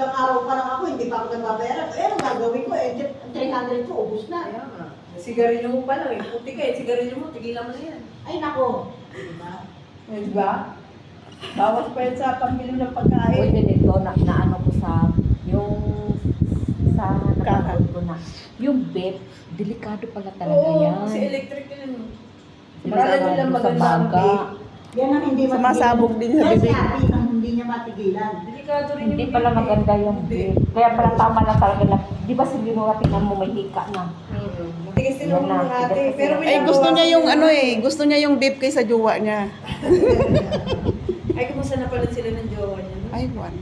ilang araw pa lang ako, hindi pa ako nagbabayaran. Eh, ang gagawin ko, 300 ko, ubus na. Kaya nga. Sigarilyo mo pa lang eh. Puti ka eh. Sigarilyo mo, tigilan mo na yan. Ay, nako. Diba? Diba? Bawas pa yan sa pambili ng pagkain. Pwede dito na ano ko yung sa nakakot ko na. Yung vape, delikado pala talaga Oo, yan. kasi electric yun. Para Para nila sa maganda ang baga. vape. Yan ang hindi matigilan. Sumasabog din sa Yan si bibig. ate ang hindi niya matigilan. Delikado rin Hindi yung pala vape. maganda yung vape. Kaya pala tama lang talaga na, di ba sabi mo tingnan mo may hika na. Matigas din Yan naman na, ng ate. tigas Pero kasi Ay, gusto niya yung ano eh. Gusto niya yung vape kaysa jowa niya. Ay, kumusta na pala sila ng jowa niya? No? Ay, Juan.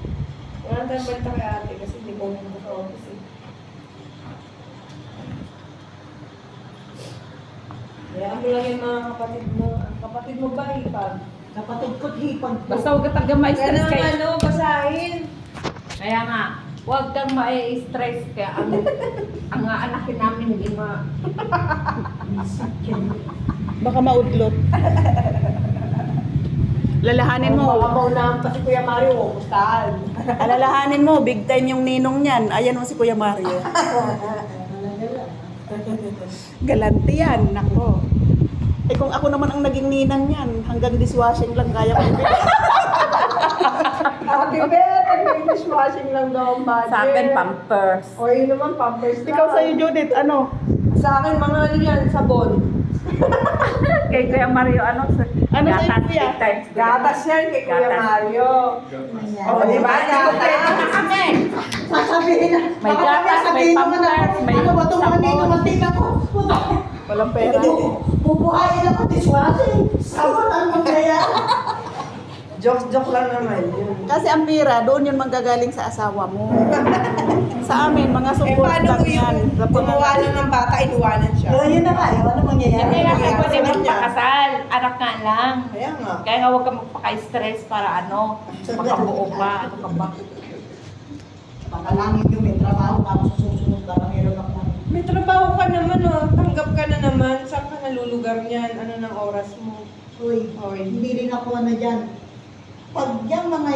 Wala tayong balita kay ate kasi hindi ko pumunta sa office eh. Hayaan mo lang yung mga kapatid mo. Ang kapatid mo ba hipag? Kapatid ko, hipag ko. Basta huwag ka taga Kaya ma-stress naman kaya. ano, basahin. Kaya nga, huwag kang ma-stress kaya ang anakin namin hindi Baka maudlot. Lalahanin mo. Baka maunahan pa si Kuya Mario, kustahan. Alalahanin mo, big time yung ninong niyan. Ayan mo si Kuya Mario. Galante yan, nako. Eh kung ako naman ang naging ninang niyan, hanggang dishwashing lang kaya ko ibigay. Ate Bet, dishwashing lang daw ang budget. Sa akin, pampers. O yun naman, pampers lang. Ikaw sa'yo, Judith, ano? Sa akin, mga ano yan, sabon. Kay Kuya Mario, ano? Ano sa'yo, gatas, Kuya? big times. Gatas yan kay Kuya Gatas. Mario. Ayan. O, di ba? Gatas. Kami! Sasabihin na. May baka gatas, sasabihin may naman ako, pampers, may ano ba itong mga sabon. dito, mantika ko? Walang pera. Bubuhayin ako, dishwashing. Sabon ang mangyayari. Joke lang naman yun. Kasi ang pira, doon yun manggagaling sa asawa mo. Sa amin, mga Eh, support paano lang kung yan. yung gumawa lang ng bata, inuwanan siya? Yun na nga, ano mangyayari? Hindi nga Kaya pwede sabi niya. magpakasal. Anak nga lang. Kaya nga. Kaya nga huwag ka magpaka-stress para ano, makabuo ka. Ano ka ba? Panalangin yung may trabaho, tapos susunod para meron ako ng... May trabaho ka naman, oh. Tanggap ka na naman. Saan ka nalulugar niyan? Ano ng oras mo? Uy, Hoy. hindi rin ako ano dyan. Pag yung mga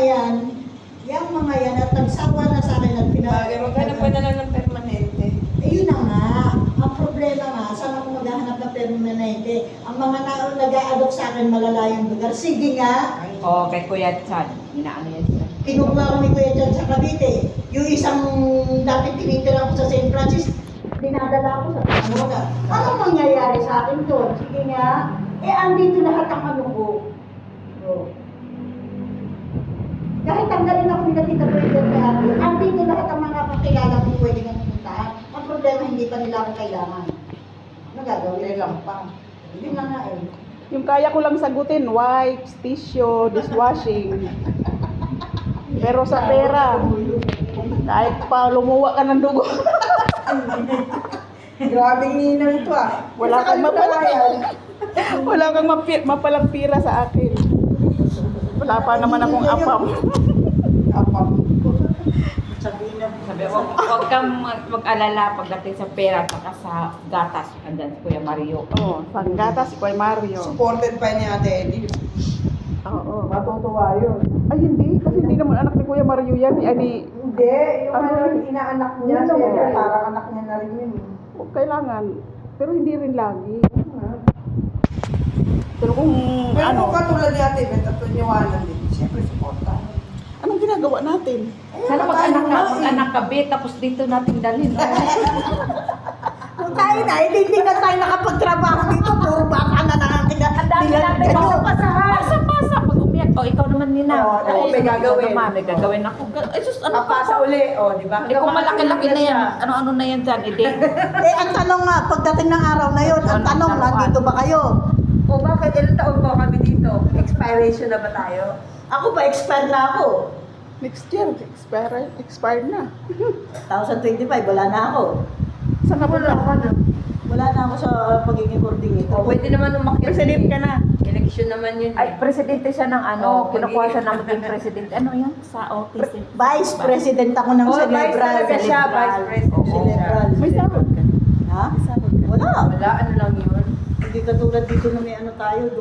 yan at nagsawa na sa akin at Bagay, maghanap ka na lang ng permanente. Eh, yun na nga. Ang problema nga, saan ako maghahanap ng permanente? Ang mga nag-a-adopt sa akin malalayang lugar. Sige nga, O, kay Kuya Chan. Inaano yan siya. kinukuha ko ni Kuya John sa Cavite. Yung isang dati tinitira ko sa St. Francis, dinadala ko sa Pampanga. Anong mangyayari sa akin doon? Sige nga. Eh, andito lahat ang ano ko. So, kahit tanggalin ako ni Tita Bridget kay Ate, andito lahat ang mga kakilala kong pwede kang pumuntahan. Ang problema, hindi pa nila ako kailangan. Nagagawin lang pa. Yun na nga eh. Yung kaya ko lang sagutin, wipes, tissue, dishwashing. Pero sa pera, kahit pa lumuwa ka ng dugo, Grabing ninang ito, ah. wala kang wala kang mapalampira sa akin. Wala pa naman akong apam. Apam. Sabihin na, Sabi, huwag kang mag-alala pagdating sa pera at saka sa gatas. Andyan si Kuya Mario. Oo, panggata si Kuya Mario. Supported pa ni Ate Eddie. Oo. Matutuwa yun. Ay, hindi. Kasi hindi naman anak ni Kuya Mario yan. Ani, Hindi, yung Ano? inaanak niya, Yun naman. siyempre parang anak niya na rin yun. kailangan. Pero hindi rin lagi. Pero kung Pero ano, kung katulad ni Ate Beth at Tunyawanan din, siyempre supporta. anong ginagawa natin? Sana mag-anak ka, Bet, tapos dito natin dalhin. kung tayo na, hindi na tayo nakapagtrabaho dito, puro baka na Ang dami natin pasa-pasa pag umiyak. O, ikaw naman, Nina. Oo, may gagawin. Ikaw naman, may gagawin ako. Ay, sus, ano ka? Papasa uli, o, di ba? Eh, kung malaki-laki na yan, ano-ano na yan dyan, edi. Eh, ang tanong nga, pagdating ng araw na yun, ang tanong, nandito ba kayo? O bakit ilang taon po kami dito? Expiration na ba tayo? Ako pa, expired na ako. Next year, expired na. 2025, wala na ako. Saan ka Wala punta? ka na. Wala na ako sa pagiging coordinator. O, pwede naman umakyat. President ka na. Election naman yun. Ay, presidente siya ng ano, Oo, kinukuha siya ng magiging- maging presidente. Ano yan? Sa office. Vice President ako ng Oh, vice Cerebral. talaga siya, vice president siya. Cerebral. May sahod ka. Ha? May sahod ka. Wala. Wala, ano lang yun. Hindi katulad dito na may ano tayo.